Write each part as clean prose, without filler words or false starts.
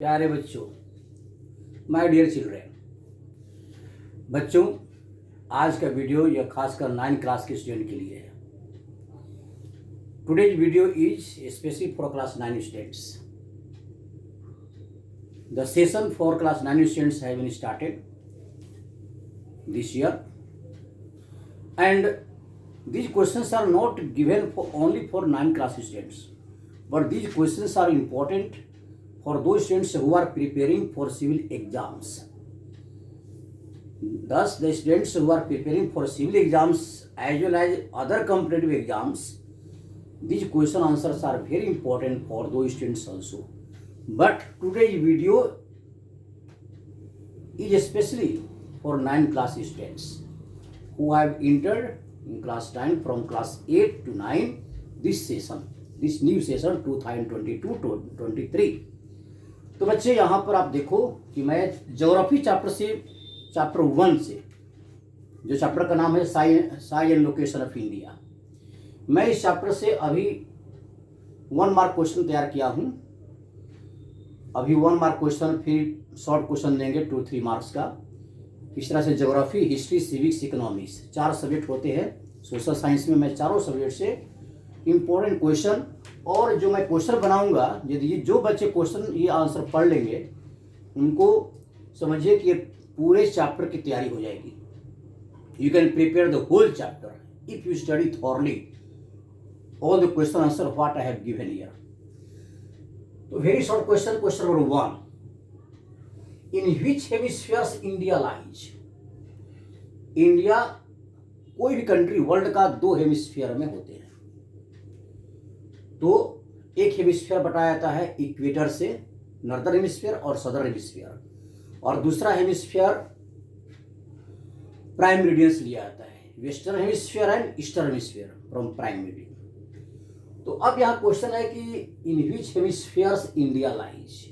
प्यारे बच्चों, my dear children, बच्चों आज का वीडियो यह खासकर 9 क्लास के स्टूडेंट के लिए है। Today's video is specially for class 9 students. The session for class 9 students have been started this year, and these questions are not given for only for 9 class students, but these questions are important for those students who are preparing for civil exams. Thus the students who are preparing for civil exams as well as other competitive exams, these question answers are very important for those students also. But today's video is especially for 9 class students who have entered in class 9 from class 8 to 9 this new session 2022-23। तो बच्चे यहाँ पर आप देखो कि मैं geography chapter 1 से, जो चैप्टर का नाम है size and location of India, मैं इस चैप्टर से अभी 1 मार्क क्वेश्चन तैयार किया हूँ। अभी 1 मार्क क्वेश्चन, फिर शॉर्ट क्वेश्चन देंगे 2-3 मार्क्स का। इस तरह से geography, history, civics, economics 4 subject होते हैं। सोशल साइंस में मैं चारों सब्जेक्ट से इम्पोर्टेंट क्वेश्चन, और जो मैं क्वेश्चन बनाऊंगा, यदि जो बच्चे क्वेश्चन ये आंसर पढ़ लेंगे उनको समझिए कि पूरे चैप्टर की तैयारी हो जाएगी। You can prepare the whole chapter if you study thoroughly all the question answer what I have given here. तो very short question number 1, in which hemispheres India lies? India कोई भी कंट्री वर्ल्ड का 2 hemisphere में होते हैं। तो एक hemisphere बताया जाता है इक्वेटर से, नॉर्दर्न हेमिस्फीयर और सदर्न हेमिस्फीयर, और दूसरा हेमिस्फीयर प्राइम मेरिडियन से लिया जाता है, western hemisphere and eastern hemisphere from prime meridian. तो अब यहाँ क्वेश्चन है कि in which hemispheres India lies.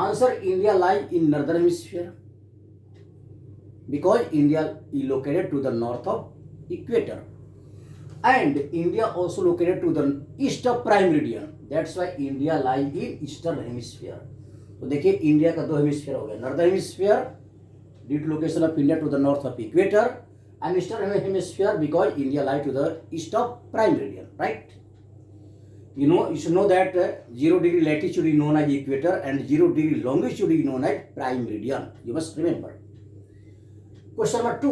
Answer: India lies in northern hemisphere because India is located to the north of equator, and India also located to the east of prime meridian. That's why India lies in eastern hemisphere. तो देखिए India का 2 hemisphere हो गया, northern hemisphere due to location of India to the north of equator, and eastern hemisphere because India lies to the east of prime meridian, right? You should know that 0 degree latitude is known as equator and 0 degree longitude is known as prime meridian. You must remember. Question number 2,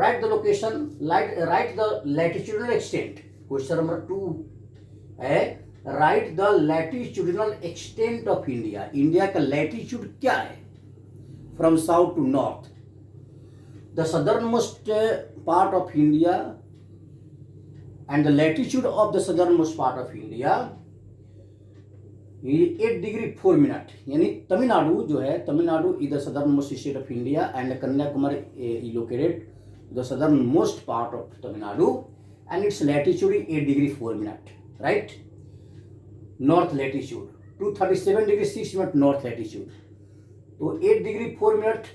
write the location, write the latitudinal extent. Question number 2 है write the latitudinal extent of India. India का latitude क्या है? From south to north. The southernmost part of India and the latitude of the southernmost part of India is 8 degree 4 minutes. यानी तमिलनाडु जो है, Tamil Nadu is the southernmost state of India and Kanyakumari is located the southernmost part of Tamil Nadu and its latitude is 8 degree 4 minutes, right? North latitude 237 degree 6 minutes north latitude. तो 8 degree 4 minutes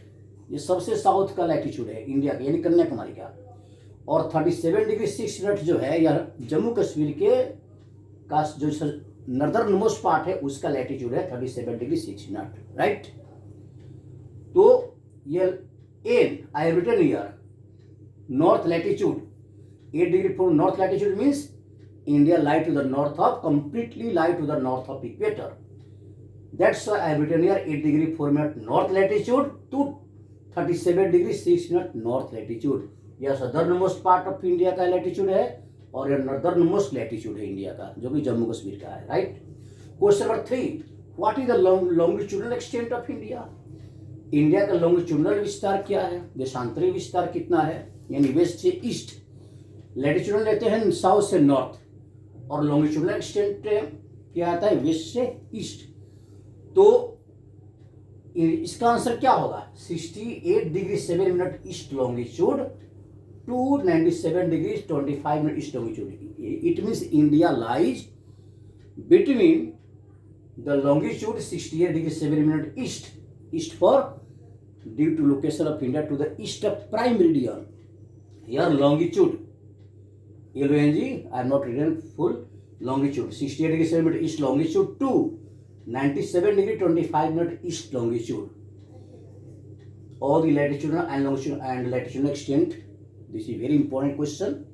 ये सबसे south का latitude है India का, यानी कन्याकुमारी का, और 37 degree 6 minute जो है यह जम्मू कश्मीर के का जो नॉर्दर्न मोस्ट पार्ट है उसका लैटिट्यूड है 37 डिग्री 6 मिनट, राइट? तो ये and I written here north latitude 8 degree for north latitude means India lie to the north of, completely lie to the north of equator. That's why I written here 8 degree 4 minute north latitude to 37 degree 6 minute north latitude. यह southern most part of India का latitude है और यह northern most latitude है India का, जो कि जम्मू कश्मीर का है, right? Question number 3, what is the longitudinal extent of India? India का लॉन्गिट्यूडनल विस्तार क्या है, देशांतरी विस्तार कितना है, यानी वेस्ट से ईस्ट. लैटिट्यूडनल लेते हैं साउथ से नॉर्थ, और लॉन्गिट्यूडनल एक्सटेंट क्या आता है, वेस्ट से ईस्ट. तो इसका आंसर क्या होगा? 68 degree 7 minute east longitude to 97 degrees 25 minutes east longitude. It means India lies between the longitude 68 degrees 7 minutes east for due to location of India to the east of prime meridian. Here longitude LONG I have not written full longitude 68 degree 7 minutes east longitude to 97 degree 25 minute east longitude. All the latitudinal and latitudinal extent. This is very important question.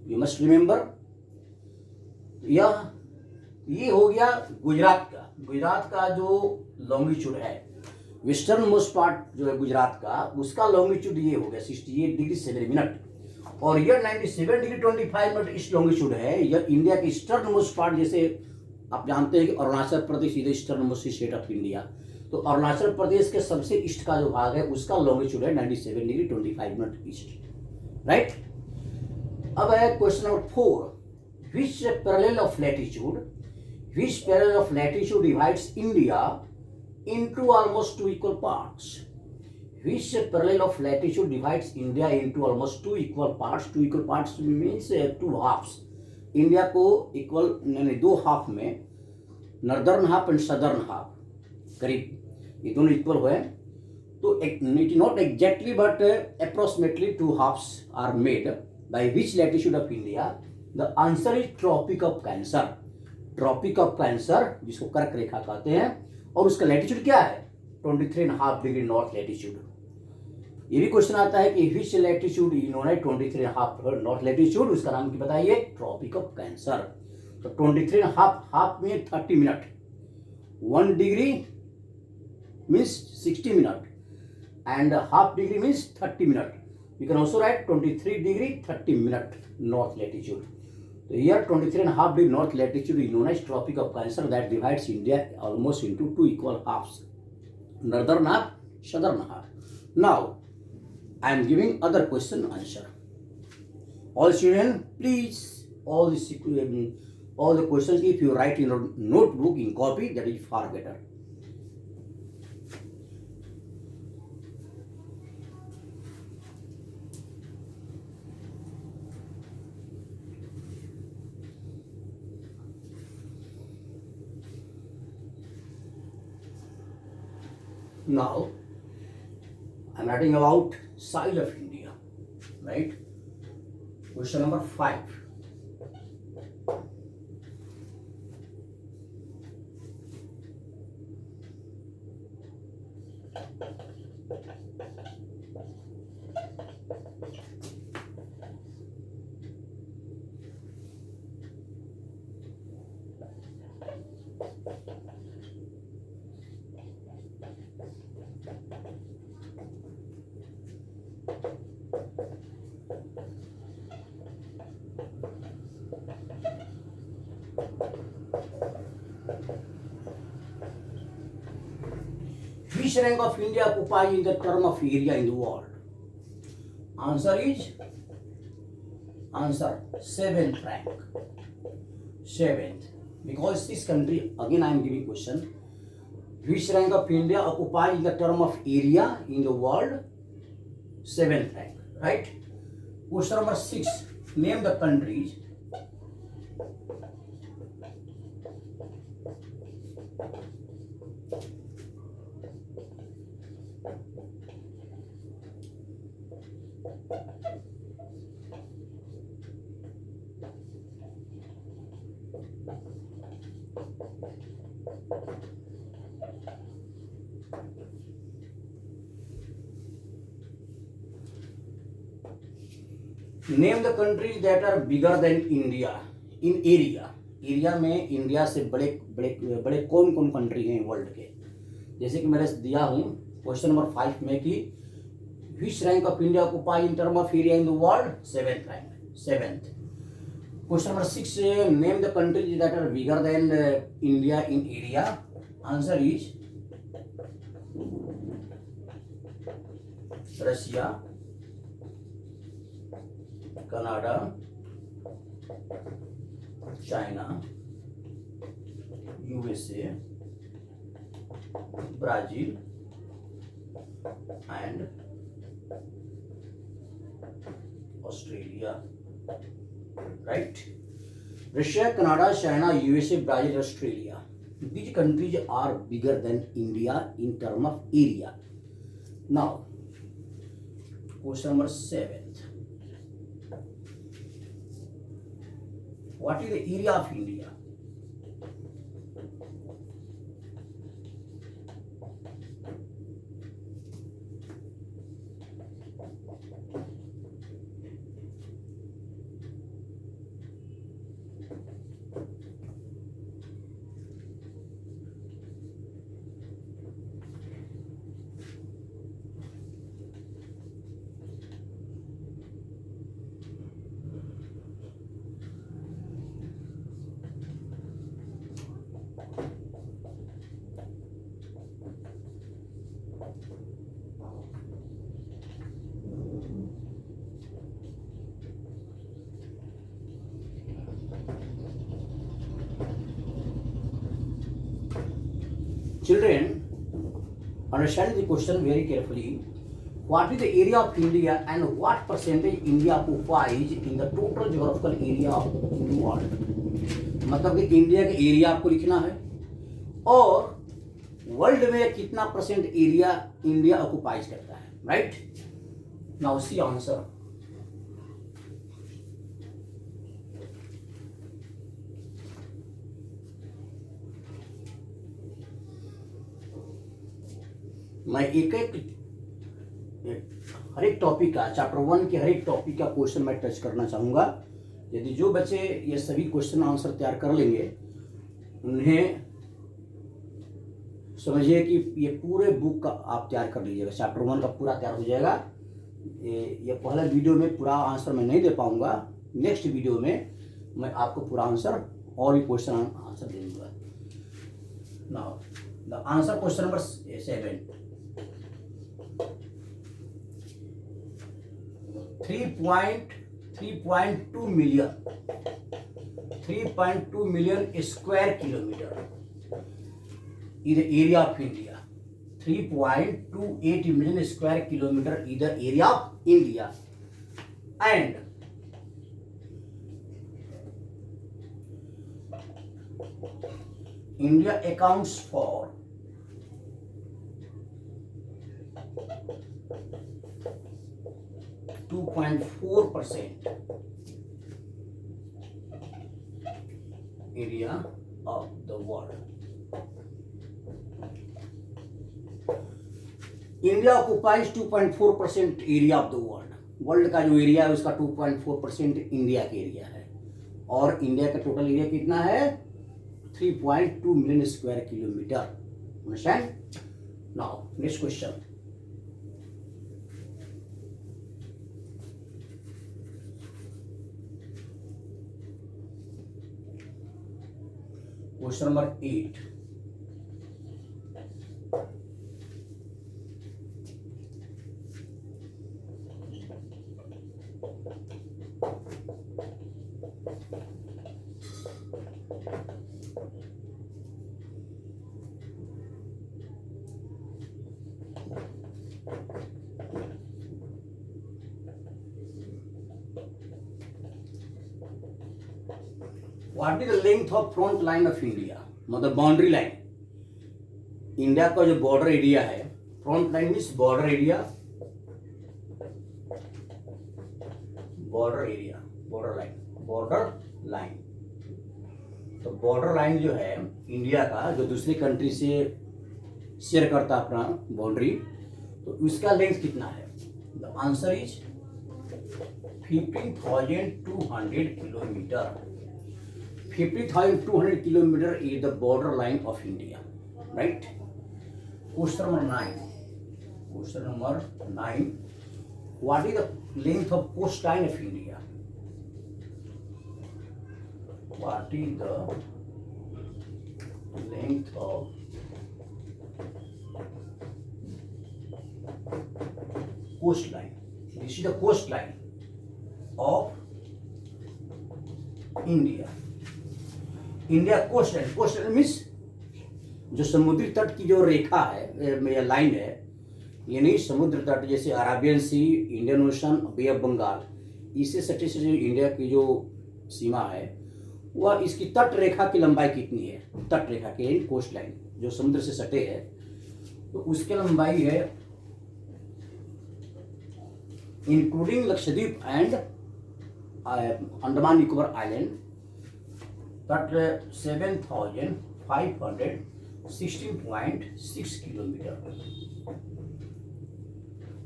You must remember. ये हो गया गुजरात का। गुजरात का जो longitude है, western most part जो है गुजरात का, उसका लॉन्गिट्यूड ये हो गया 68 डिग्री 7 मिनट। और यह 97 डिग्री 25 मिनट ईस्ट लॉन्गिट्यूड है। यह इंडिया की ईस्टर्न मोस्ट पार्ट, जैसे आप जानते हैं कि Arunachal Pradesh is the eastern most state of India, तो अरुणाचल प्रदेश के सबसे ईस्ट का जो भाग है उसका लॉन्गिट्यूड है 97 डिग्री 25 मिनट ईस्ट, राइट। अब है question number 4, which parallel of latitude divides India into almost two equal parts? Which parallel of latitude divides India into almost two equal parts? Two equal parts means two halves. India को equal यानी दो half में, northern half and southern half, करीब ये दोनों equal हुए। तो it not exactly but approximately two halves are made by which latitude of India? The answer is Tropic of Cancer. Tropic of Cancer जिसको कर्क रेखा कहते हैं, और उसका लैटिट्यूड क्या है? 23.5 डिग्री नॉर्थ लैटिट्यूड। ये भी क्वेश्चन आता है कि विच लैटिट्यूड नोन है 23.5 नॉर्थ लैटिट्यूड, उसका नाम क्या बताइए? Tropic of Cancer. तो 23.5 हाफ में 30 minute, 1 degree means 60 minute and half degree means 30 minute. You can also write 23 degree 30 minute north latitude. So here 23.5 degree north latitude is known as Tropic of Cancer that divides India almost into two equal halves, northern half, southern half. Now I am giving other question answer. All children, please all the questions if you write in a notebook in copy, that is far better. Now, I am writing about size of India, right? Question number 5. Which rank of India occupy in the term of area in the world? Answer is 7th rank. 7th. Because this country, again I am giving question. Which rank of India occupy in the term of area in the world? 7th rank. Right? Question number 6. Name the countries Name the countries that are bigger than India in area. Area में India से बड़े बड़े बड़े कौन कौन country हैं world के? जैसे कि मैंने दिया हूँ क्वेश्चन नंबर 5 में कि which rank of India occupy in term of area in the world? 7th rank, 7th. Question number 6, name the countries that are bigger than India in area. Answer is Russia, Canada, China, USA, Brazil and Australia. Right? Russia, Canada, China, USA, Brazil, Australia. These countries are bigger than India in term of area. Now, question number 7. What is the area of India? Children, understand the question very carefully. What is the area of India and what percentage India occupies in the total geographical area in the world? मतलब कि India का area आपको लिखना है और world में कितना percent area India occupies करता है, राइट? Now C answer. मैं हर एक टॉपिक का, चैप्टर 1 के हर एक टॉपिक का क्वेश्चन मैं टच करना चाहूँगा. यदि जो बच्चे ये सभी क्वेश्चन आंसर तैयार कर लेंगे, उन्हें समझिए कि ये पूरे बुक का आप तैयार कर लीजिएगा. चैप्टर 1 का पूरा तैयार हो जाएगा. ये पहले वीडियो में पूरा आंसर मैं नहीं दे पाऊँगा. नेक्स्ट वीडियो में मैं आपको पूरा आंसर और भी क्वेश्चन आंसर दे दूँगा. Now the answer question number 7. 3.2 million square kilometer is the area of India. 3.28 million square kilometer is the area of India, and India accounts for 2.4% area of the world. India occupies 2.4% area of the world. World का जो area है उसका 2.4% India का area है, और India का total area कितना है? 3.2 million square kilometre. Understand? Now next question. Question number 8. What is the length of front line of India? मतलब बाउंड्री लाइन. इंडिया का जो बॉर्डर एरिया है, front line means border area, border area, border line. तो border line जो है India का, जो दूसरी कंट्री से शेयर करता है अपना बाउंड्री, तो उसका लेंथ कितना है? The answer is 15,200 kilometre. 50,200 kilometer is the border line of India, right? Question number 9. Question number 9. What is the length of coastline of India? What is the length of coastline? This is the coastline of India. India coastal. Coastal means जो समुद्री तट की जो रेखा है या line है, यानी समुद्र तट, जैसे Arabian Sea, Indian Ocean, Bay of Bengal, इससे सटे से जो इंडिया की जो सीमा है, वह इसकी तट रेखा की लंबाई कितनी है? तट रेखा की कोस्ट लाइन जो समुद्र से सटे है, तो उसकी लंबाई है including Lakshadweep and Andaman Nicobar island, that 7,500 16.6 kilometre,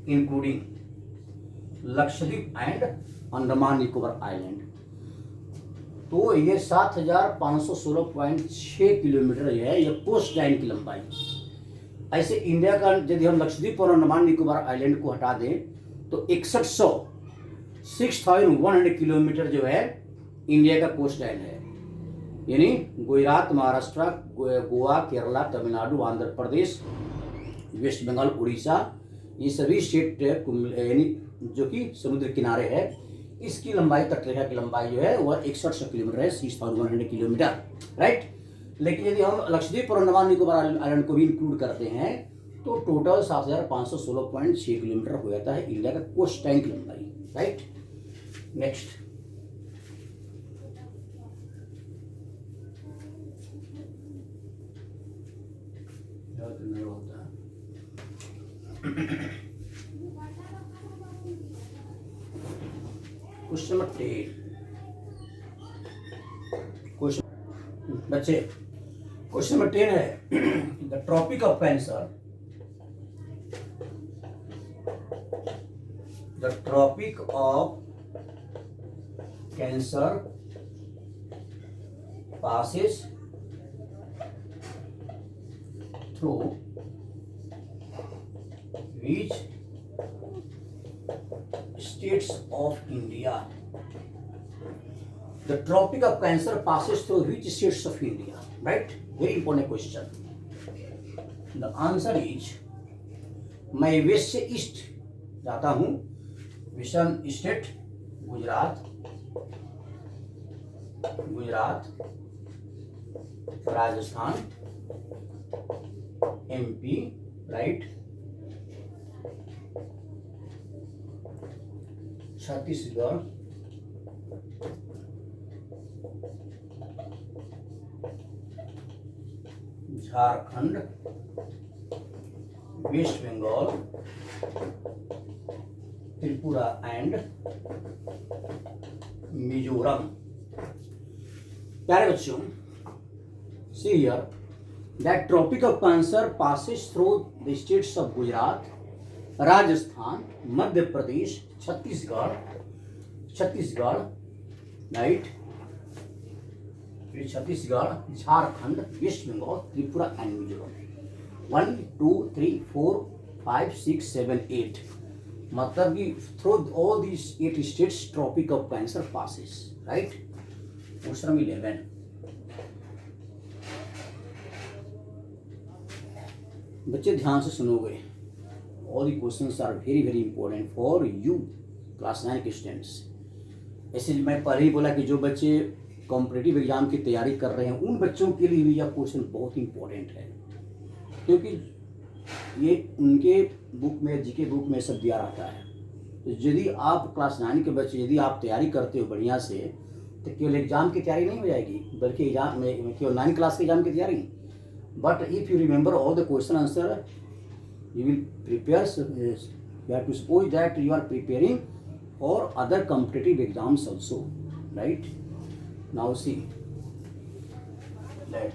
including Lakshadweep and Andaman Nicobar island. तो ये 7516.6 किलोमीटर है ये कोस्ट लाइन की लंबाई। ऐसे इंडिया का यदि हम लक्षद्वीप और अंडमान निकोबार आइलैंड को हटा दें तो 6100 किलोमीटर जो है इंडिया का कोस्ट लाइन है। यानी गुजरात, महाराष्ट्र, गोवा, केरला, तमिलनाडु, आंध्र प्रदेश, वेस्ट बंगाल, उड़ीसा, ये सभी स्टेट यानी जो कि समुद्र किनारे है, इसकी लंबाई, तटरेखा की लंबाई जो है वह 6100 किलोमीटर है, 6100 किलोमीटर, राइट। लेकिन यदि हम लक्षद्वीप और अंडमान निकोबार आइलैंड को भी इंक्लूड करते हैं तो टोटल 7516.6 किलोमीटर हो जाता है इंडिया का कोस्ट लाइन की लंबाई, राइट। नेक्स्ट, होता है क्वेश्चन नंबर 10। बच्चे क्वेश्चन नंबर 10 है the Tropic of Cancer, the Tropic of Cancer passes through which states of India? The Tropic of Cancer passes through which states of India? Right? Very important question. The answer is, मैं west से east जाता हूँ, western state Gujarat, Rajasthan, MP, right, Chhattisgarh, Jharkhand, West Bengal, Tripura and Mizoram. प्यारे बच्चों, see here that Tropic of Cancer passes through the states of Gujarat, Rajasthan, Madhya Pradesh, Chhattisgarh, right, Chhattisgarh, Jharkhand, West Bengal, Tripura and Mizoram। 1 2 3 4 5 6 7 8, मतलब कि through all these 8 states Tropic of Cancer passes, right। Question 11, बच्चे ध्यान से सुनोगे, all the questions are very very important for you class 9 के students. ऐसे मैं पहले ही बोला कि जो बच्चे कॉम्पिटिटिव एग्जाम की तैयारी कर रहे हैं उन बच्चों के लिए भी यह क्वेश्चन बहुत इंपॉर्टेंट है, क्योंकि ये उनके बुक में, जीके बुक में सब दिया रहता है। तो यदि आप क्लास 9 के बच्चे यदि आप तैयारी करते हो बढ़िया से, तो केवल एग्जाम की तैयारी नहीं हो जाएगी, बल्कि एग्जाम में केवल 9 क्लास के एग्जाम की तैयारी। But if you remember all the question answer, you will prepare. You have to suppose that you are preparing for other competitive exams also, right? Now see that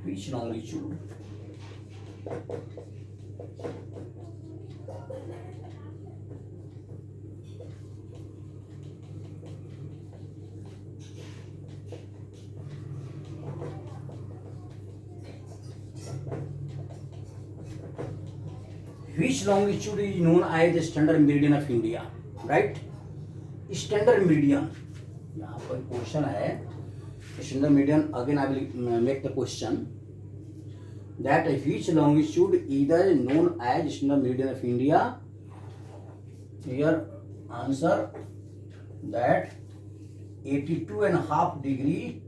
which longitude is known as the standard meridian of India, right? Standard meridian, यहाँ पर question है standard meridian। Again I will make the question that which longitude is known as standard meridian of India? Here answer that 82.5 degree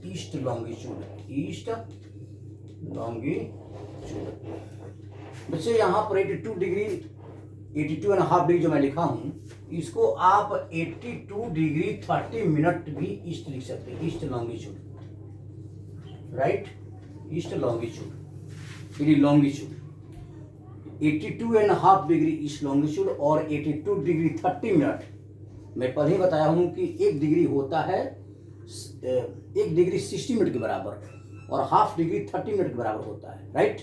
east longitude, बच्चे यहाँ पर 82 degree 82.5 degree जो मैं लिखा हूँ, इसको आप 82 डिग्री 30 मिनट भी ईस्ट लिख सकते हैं, east longitude, right, east longitude, longitude 82.5 degree east longitude और 82 डिग्री 30 मिनट। मैं पहले ही बताया हूँ कि 1 डिग्री होता है 1 डिग्री 60 मिनट के बराबर और हाफ डिग्री 30 मिनट के बराबर होता है, राइट।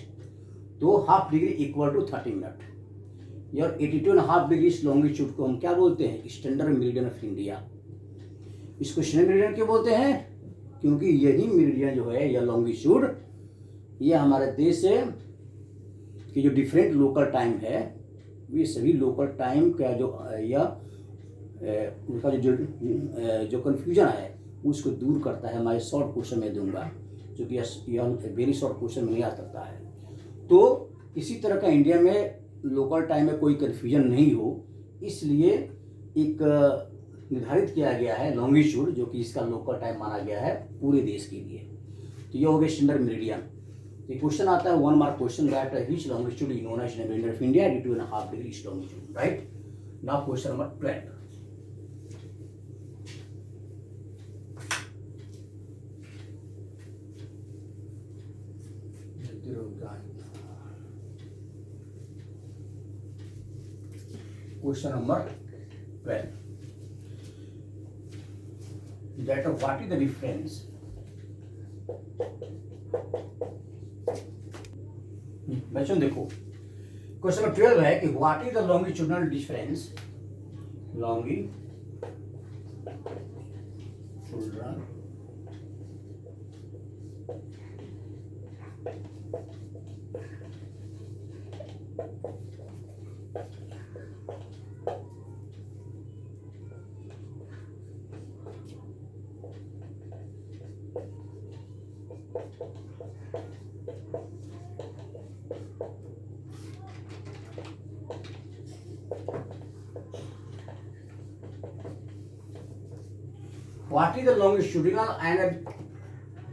तो half degree equal to 30 minute. और 82.5 डिग्री ईस्ट लॉन्गिट्यूड को हम क्या बोलते हैं? Standard meridian of India. इसको स्टैंडर्ड मेरिडियन क्यों बोलते हैं? क्योंकि यही मेरिडियन जो है या लॉन्गिट्यूड, ये हमारे देश से कि जो डिफरेंट लोकल टाइम है, ये सभी लोकल टाइम का जो या उनका जो कन्फ्यूजन है उसको दूर करता है। हमारे शॉर्ट क्वेश्चन में दूंगा, क्योंकि यह वेरी शॉर्ट क्वेश्चन में नहीं आ सकता है। तो इसी तरह का इंडिया में लोकल टाइम में कोई कन्फ्यूजन नहीं हो, इसलिए एक निर्धारित किया गया है लॉन्गिट्यूड, जो कि इसका लोकल टाइम माना गया है पूरे देश के लिए। तो ये हो गया स्टैंडर्ड मेरिडियन। ये क्वेश्चन आता है 1 mark question, that which longitude is known as standard meridian of India 82.5 degree east longitude, right. Now question number 12। Question number 12. That what is the difference? बच्चों देखो, क्वेश्चन नंबर 12 है कि what is the longitudinal difference, longitudinal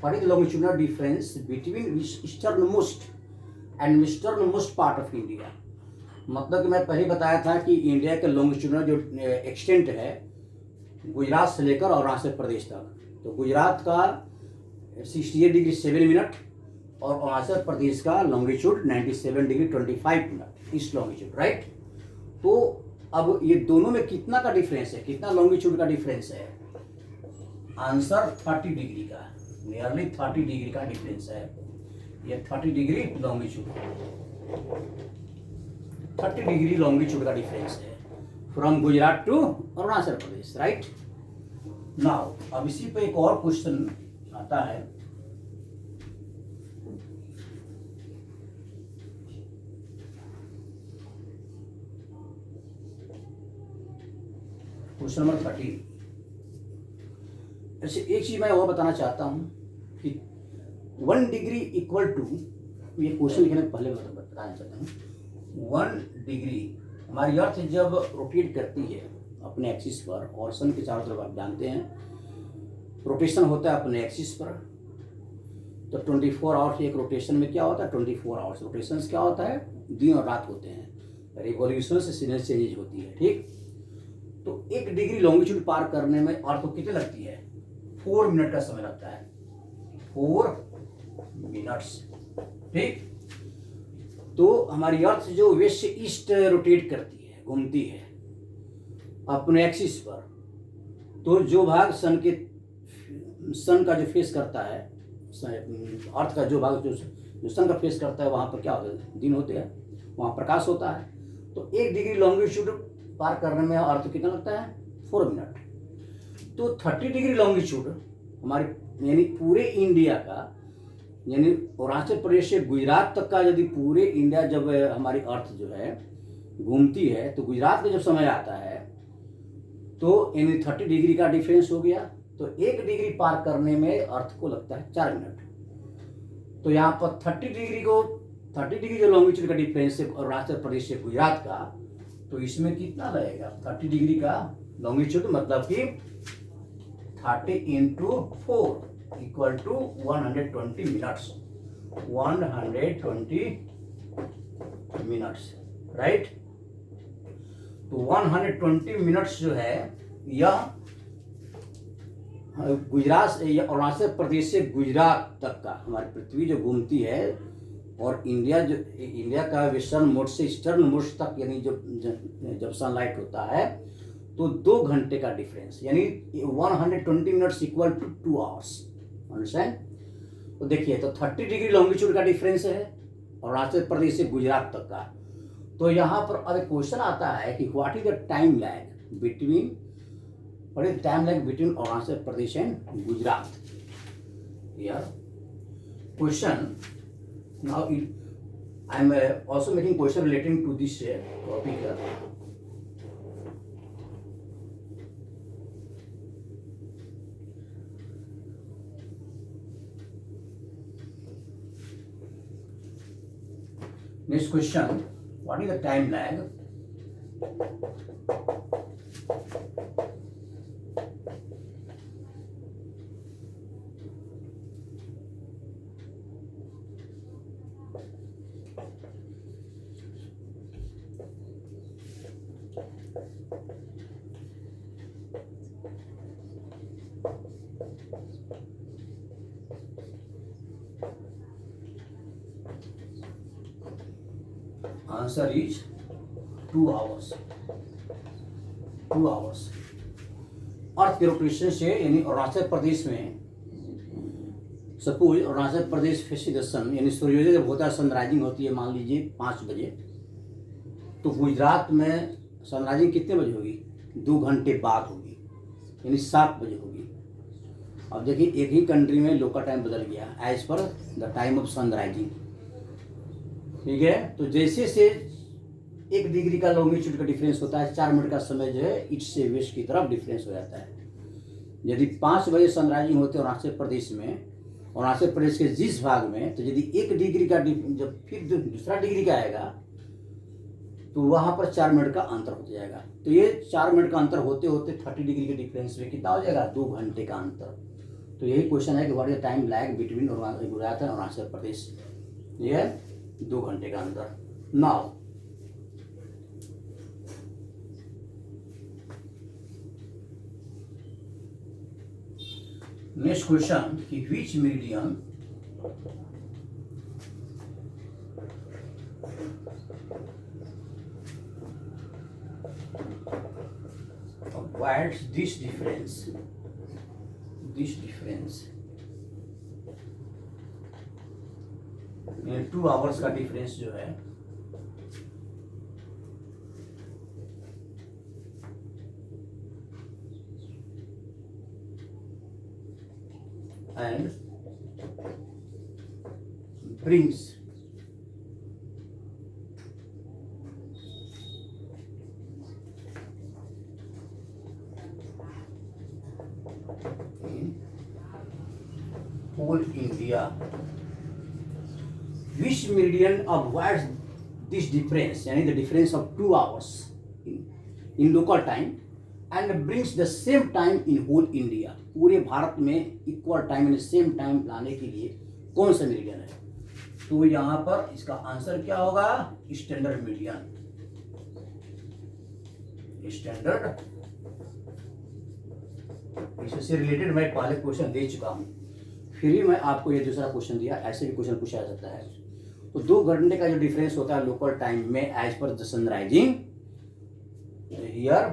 what is the longitudinal difference between easternmost and westernmost part of India? मतलब कि मैं पहले बताया था कि इंडिया के लॉन्गिट्यूडनल जो एक्सटेंट है गुजरात से लेकर अरुणाचल प्रदेश तक, तो गुजरात का 68 डिग्री 7 मिनट और अरुणाचल प्रदेश का longitude 97 degree 25 minute east longitude, right. तो अब ये दोनों में कितना का डिफरेंस है, कितना लॉन्गिट्यूड का डिफरेंस है? आंसर 30 डिग्री का, नियरली 30 डिग्री का डिफरेंस है। ये 30 डिग्री लॉन्गिट्यूड, 30 डिग्री लॉन्गिट्यूड का डिफरेंस है from Gujarat to Arunachal Pradesh, right. Now अब इसी पे एक और क्वेश्चन आता है, क्वेश्चन नंबर 13। ऐसे एक चीज मैं और बताना चाहता हूं कि 1 डिग्री इक्वल टू, ये क्वेश्चन लिखने से पहले बताना चाहता हूँ, 1 डिग्री हमारी अर्थ जब रोटेट करती है अपने एक्सिस पर और सन के चारों तरफ, आप जानते हैं रोटेशन होता है अपने एक्सिस पर, तो 24 आवर्स एक रोटेशन में क्या होता है? 24 आवर्स रोटेशन क्या होता है? दिन और रात होते हैं, रिवॉल्यूशन से सीजन चेंज होती है, ठीक। तो 1 डिग्री लॉन्गिट्यूड पार करने में अर्थ को कितने लगती है? 4 मिनट का समय लगता है, 4 मिनट्स, ठीक। तो हमारी अर्थ जो वेस्ट से ईस्ट रोटेट करती है, घूमती है अपने एक्सिस पर, तो जो भाग सन का जो फेस करता है, अर्थ का जो भाग जो सन का फेस करता है, वहां पर क्या होता है? दिन होते हैं, वहां प्रकाश होता है। तो 1 डिग्री लॉन्गिट्यूड पार करने में अर्थ कितना लगता है? 4 मिनट। तो 30 डिग्री लॉन्गिट्यूड हमारे यानी पूरे इंडिया का, यानी अरुणाचल प्रदेश से गुजरात तक का, यदि पूरे इंडिया जब हमारी अर्थ जो है घूमती है, तो गुजरात का जब समय आता है तो यानी 30 डिग्री का डिफरेंस हो गया। तो 1 डिग्री पार करने में अर्थ को लगता है 4 मिनट। तो यहाँ पर 30 डिग्री जो लॉन्गिट्यूड का डिफरेंस है अरुणाचल प्रदेश से गुजरात का, तो इसमें कितना लगेगा? 30 डिग्री का लॉन्गिट्यूड मतलब कि 30 into 4 equal to 120 minutes, 120 minutes, right. तो 120 मिनट्स जो है यह गुजरात या अरुणाचल प्रदेश से गुजरात तक का हमारी पृथ्वी जो घूमती है और इंडिया का वेस्टर्न मोड से ईस्टर्न मोड तक, यानी जब सनलाइट होता है तो 2 घंटे का डिफरेंस, यानी 120 minutes equal to 2 hours. Understand? तो देखिए, तो 30 डिग्री लॉन्गिट्यूड का डिफरेंस है अरुणाचल प्रदेश से गुजरात तक का। तो यहाँ पर अब एक क्वेश्चन आता है कि what is the time lag between Arunachal Pradesh and Gujarat. Here question, now I am also making question relating to this topic here. Next question, what is the time lag answer is 2 hours। 2 hours earth के rotation से, यानी अरुणाचल प्रदेश में suppose Arunachal Pradesh facing the sun, यानी सूर्योदय जब होता है, sunrising होती है मान लीजिए 5 बजे, तो गुजरात में सनराइजिंग कितने बजे होगी? 2 घंटे बाद होगी, यानी 7 बजे होगी। अब देखिए, एक ही कंट्री में लोकल टाइम बदल गया as per the time of sunrising. ठीक है, तो जैसे से 1 डिग्री का लॉन्गिट्यूड का डिफरेंस होता है, 4 मिनट का समय जो है ईस्ट से वेस्ट की तरफ डिफरेंस हो जाता है। यदि 5 बजे सनराइजिंग होते हैं अरुणाचल प्रदेश में, अरुणाचल प्रदेश के जिस भाग में, तो यदि 1 डिग्री का जब फिर दूसरा डिग्री का आएगा तो वहाँ पर 4 मिनट का अंतर हो जाएगा। तो ये 4 मिनट का अंतर होते होते 30 डिग्री के डिफरेंस में कितना हो जाएगा? 2 घंटे का अंतर। तो यही क्वेश्चन है कि what is the time lag between Gujarat and Arunachal Pradesh. ये है 2 घंटे का अंतर। नाउ नेक्स्ट क्वेश्चन कि which meridian avoids this difference 2 hours का डिफरेंस जो है and brings in whole India, which meridian avoids this difference, यानी the difference of 2 hours in local time and brings the same time in whole India, पूरे भारत में equal time यानी same time लाने के लिए कौन सा मेरिडियन है? तो यहाँ पर इसका आंसर क्या होगा? Standard meridian. स्टैंडर्ड, इससे रिलेटेड मैं पहले क्वेश्चन दे चुका हूँ, फिर ही मैं आपको ये दूसरा क्वेश्चन दिया। ऐसे भी क्वेश्चन पूछा जा सकता है। तो 2 घंटे का जो डिफरेंस होता है लोकल टाइम में as per the sunrising here,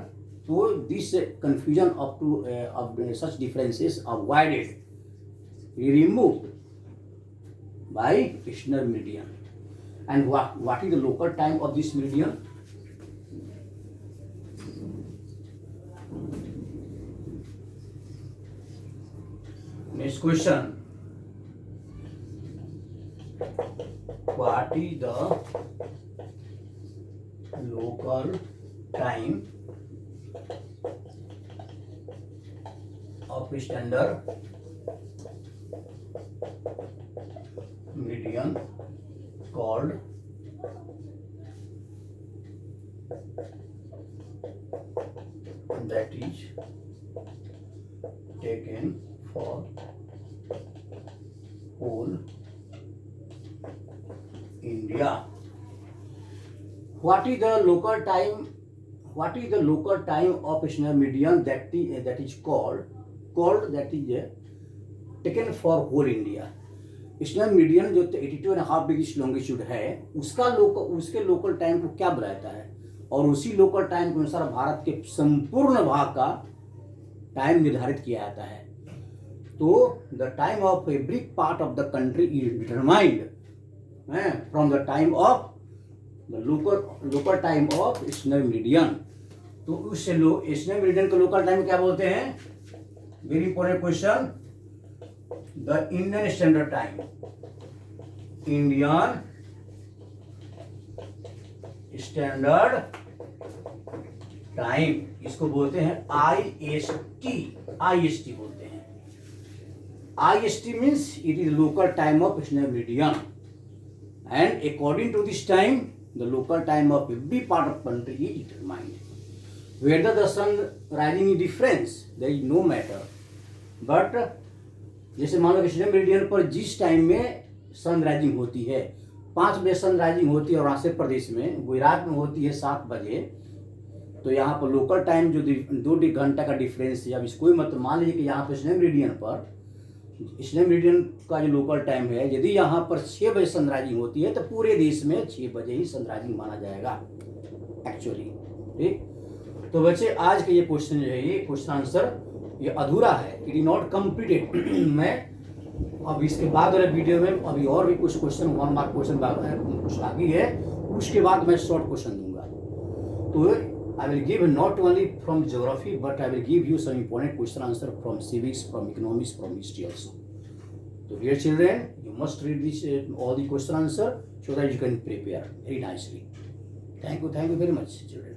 तो this confusion of such differences avoided, removed by external meridian. And what is the local time of this meridian? Next question, what is the local time of standard meridian called that is taken for whole India? What is the local time? What is the local time of standard meridian that is called that is taken for whole India? Eastern median जो 82.5 degree longitude है उसके local time को क्या रहता है, और उसी local time के अनुसार भारत के संपूर्ण भाग का टाइम निर्धारित किया जाता है। तो the time of every part of the country is determined from the time of the local time of eastern median. तो उस ईस्टर्न मीडियन का लोकल टाइम क्या बोलते हैं? Very important question, the Indian standard time, Indian standard time, इसको बोलते हैं IST, IST बोलते हैं। IST means it is local time of eastern median, and according to this time the local time of every part of country is determined. Whether the sun rising is difference there is no matter, but जैसे मान लो eastern median पर जिस time में सन rising होती है, 5 बजे सन rising होती है, और आंध्र प्रदेश में गुजरात में होती है 7 बजे, तो यहाँ पर लोकल टाइम जो 2 घंटा का डिफरेंस है। अब इसको मतलब मान लीजिए कि यहाँ पर ईस्टर्न मीडियन का जो लोकल टाइम है, यदि यहाँ पर 6 बजे सनराइजिंग होती है तो पूरे देश में 6 बजे ही सनराइजिंग माना जाएगा एक्चुअली। ठीक, तो बच्चे आज का ये क्वेश्चन जो है, ये क्वेश्चन आंसर ये अधूरा है, इट इज नॉट कंप्लीटेड। मैं अब इसके बाद वाले वीडियो में अभी और भी कुछ क्वेश्चन 1 मार्क क्वेश्चन कुछ बाकी है, उसके बाद मैं शॉर्ट क्वेश्चन दूंगा। तो I will give not only from geography, but I will give you some important question answer from civics, from economics, from history also. So dear children, you must read this all the question answer so that you can prepare very nicely. Thank you very much, children.